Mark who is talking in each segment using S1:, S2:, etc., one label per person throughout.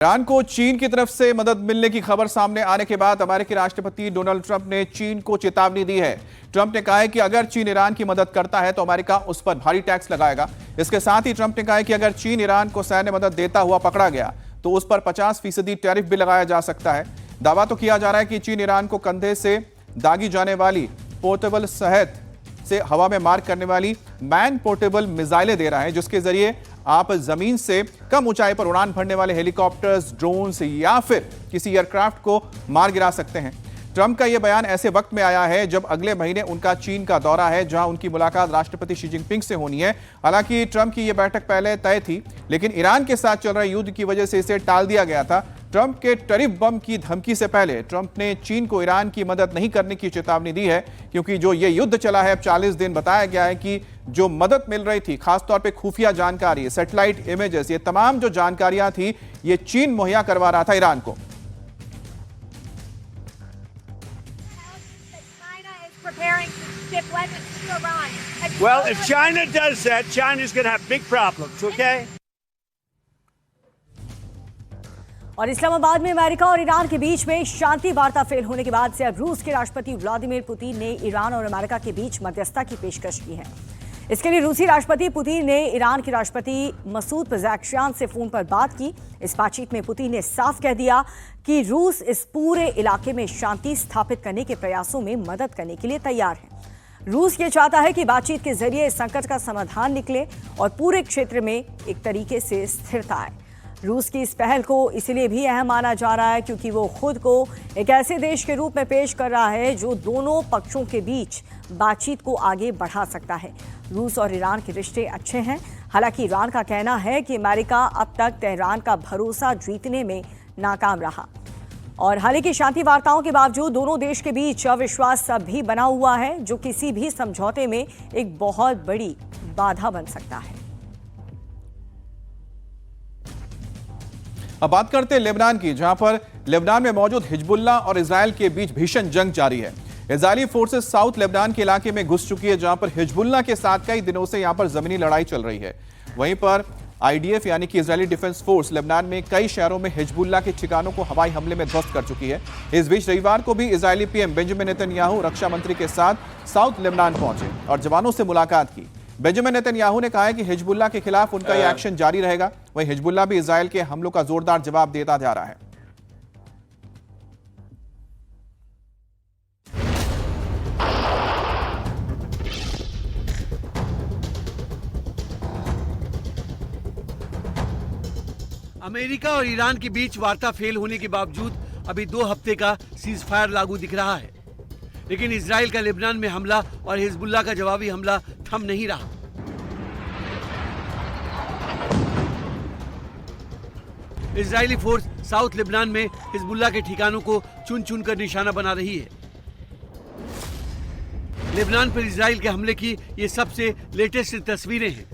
S1: Iran को चीन की तरफ से मदद मिलने की खबर सामने आने के बाद अमेरिकी राष्ट्रपति डोनाल्ड ट्रंप ने चीन को चेतावनी दी है। ट्रंप ने कहा है कि अगर चीन ईरान की मदद करता है तो अमेरिका उस पर भारी टैक्स लगाएगा। इसके साथ ही ट्रंप ने कहा है कि अगर चीन ईरान को सैन्य मदद देता हुआ पकड़ा गया तो उस पर 50% टैरिफ भी लगाया जा सकता है। दावा तो किया जा रहा है कि चीन ईरान को कंधे से दागी जाने वाली पोर्टेबल शहद से हवा में मार करने वाली मैन पोर्टेबल मिसाइलें दे रहा है, जिसके जरिए आप जमीन से कम ऊंचाई पर उड़ान भरने वाले हेलीकॉप्टर्स, ड्रोन्स या फिर किसी एयरक्राफ्ट को मार गिरा सकते हैं। ट्रंप का यह बयान ऐसे वक्त में आया है जब अगले महीने उनका चीन का दौरा है, जहां उनकी मुलाकात राष्ट्रपति शी जिनपिंग से होनी है। हालांकि ट्रंप की यह बैठक पहले तय थी, लेकिन ईरान के साथ चल रहे युद्ध की वजह से इसे टाल दिया गया था। ट्रंप के टैरिफ बम की धमकी से पहले ट्रंप ने चीन को ईरान की मदद नहीं करने की चेतावनी दी है, क्योंकि जो ये युद्ध चला है अब 40 दिन, बताया गया है कि जो मदद मिल रही थी, खासतौर पे खुफिया जानकारी, सैटेलाइट इमेजेस, ये तमाम जो जानकारियां थी ये चीन मुहैया करवा रहा था ईरान को।
S2: Well, if China does that, China's going to have big problems, okay?
S3: और इस्लामाबाद में अमेरिका और ईरान के बीच में शांति वार्ता फेल होने के बाद से अब रूस के राष्ट्रपति व्लादिमीर पुतिन ने ईरान और अमेरिका के बीच मध्यस्थता की पेशकश की है। इसके लिए रूसी राष्ट्रपति पुतिन ने ईरान के राष्ट्रपति मसूद पेज़ेश्कियान से फोन पर बात की। इस बातचीत में पुतिन ने साफ कह दिया कि रूस इस पूरे इलाके में शांति स्थापित करने के प्रयासों में मदद करने के लिए तैयार है। रूस ये चाहता है कि बातचीत के जरिए इस संकट का समाधान निकले और पूरे क्षेत्र में एक तरीके से स्थिरता आए। रूस की इस पहल को इसलिए भी अहम माना जा रहा है क्योंकि वो खुद को एक ऐसे देश के रूप में पेश कर रहा है जो दोनों पक्षों के बीच बातचीत को आगे बढ़ा सकता है। रूस और ईरान के रिश्ते अच्छे हैं। हालांकि ईरान का कहना है कि अमेरिका अब तक तेहरान का भरोसा जीतने में नाकाम रहा और हालांकि शांति वार्ताओं के बावजूद दोनों देश के बीच अविश्वास अब भी बना हुआ है, जो किसी भी समझौते में एक बहुत बड़ी बाधा बन सकता है।
S1: अब बात करते हैं लेबनान की, जहां पर लेबनान में मौजूद हिजबुल्लाह और इजराइल के बीच भीषण जंग जारी है। इजरायली फोर्सेस साउथ लेबनान के इलाके में घुस चुकी है, जहां पर हिजबुल्लाह के साथ कई दिनों से यहां पर जमीनी लड़ाई चल रही है। वहीं पर आईडीएफ यानी कि इजरायली डिफेंस फोर्स लेबनान में कई शहरों में हिजबुल्लाह के ठिकानों को हवाई हमले में ध्वस्त कर चुकी है। इस बीच रविवार को भी इजरायली पीएम बेंजामिन नेतन्याहू रक्षा मंत्री के साथ साउथ लेबनान पहुंचे और जवानों से मुलाकात की। बेंजामिन नेतन्याहू ने कहा है कि हिजबुल्लाह के खिलाफ उनका यह एक्शन जारी रहेगा। वहीं हिजबुल्लाह भी इजराइल के हमलों का जोरदार जवाब देता जा रहा है।
S4: अमेरिका और ईरान के बीच वार्ता फेल होने के बावजूद अभी 2 हफ्ते का सीज फायर लागू दिख रहा है, लेकिन इजराइल का लेबनान में हमला और हिजबुल्लाह का जवाबी हमला थम नहीं रहा। इजरायली फोर्स साउथ लेबनान में हिजबुल्लाह के ठिकानों को चुन चुन कर निशाना बना रही है। लेबनान पर इजराइल के हमले की ये सबसे लेटेस्ट तस्वीरें हैं।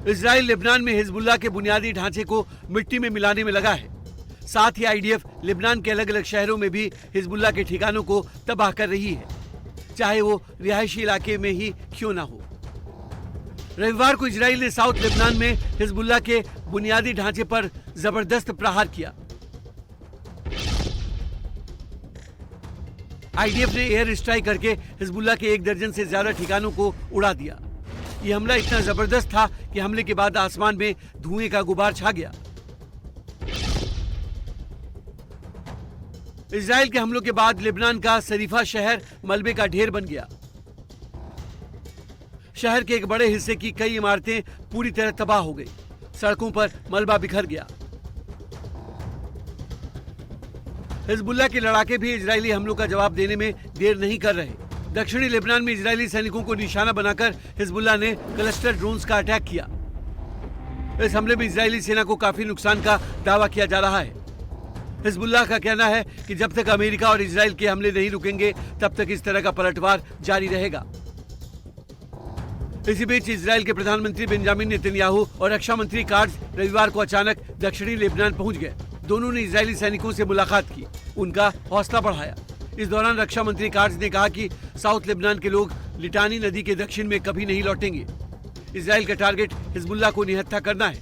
S4: इजराइल लेबनान में हिजबुल्लाह के बुनियादी ढांचे को मिट्टी में मिलाने में लगा है। साथ ही आईडीएफ लेबनान के अलग अलग शहरों में भी हिजबुल्लाह के ठिकानों को तबाह कर रही है, चाहे वो रिहायशी इलाके में ही क्यों ना हो। रविवार को इजराइल ने साउथ लेबनान में हिजबुल्लाह के बुनियादी ढांचे पर जबरदस्त प्रहार किया। आईडीएफ ने एयर स्ट्राइक करके हिजबुल्लाह के 1 दर्जन से ज्यादा ठिकानों को उड़ा दिया। यह हमला इतना जबरदस्त था कि हमले के बाद आसमान में धुएं का गुबार छा गया। इजराइल के हमलों के बाद लेबनान का शरीफा शहर मलबे का ढेर बन गया। शहर के एक बड़े हिस्से की कई इमारतें पूरी तरह तबाह हो गई। सड़कों पर मलबा बिखर गया। हिजबुल्लाह के लड़ाके भी इजरायली हमलों का जवाब देने में देर नहीं कर रहे। दक्षिणी लेबनान में इजरायली सैनिकों को निशाना बनाकर हिजबुल्लाह ने क्लस्टर ड्रोन्स का अटैक किया। इस हमले में इजरायली सेना को काफी नुकसान का दावा किया जा रहा है। हिजबुल्लाह का कहना है कि जब तक अमेरिका और इजराइल के हमले नहीं रुकेंगे, तब तक इस तरह का पलटवार जारी रहेगा। इसी बीच इजराइल के प्रधानमंत्री बेंजामिन नेतन्याहू और रक्षा मंत्री कार्ज रविवार को अचानक दक्षिणी लेबनान पहुंच गए। दोनों ने इजरायली सैनिकों से मुलाकात की, उनका हौसला बढ़ाया। इस दौरान रक्षा मंत्री कार्ज ने कहा कि साउथ लेबनान के लोग लिटानी नदी के दक्षिण में कभी नहीं लौटेंगे। इजराइल का टारगेट हिजबुल्लाह को निहत्था करना है।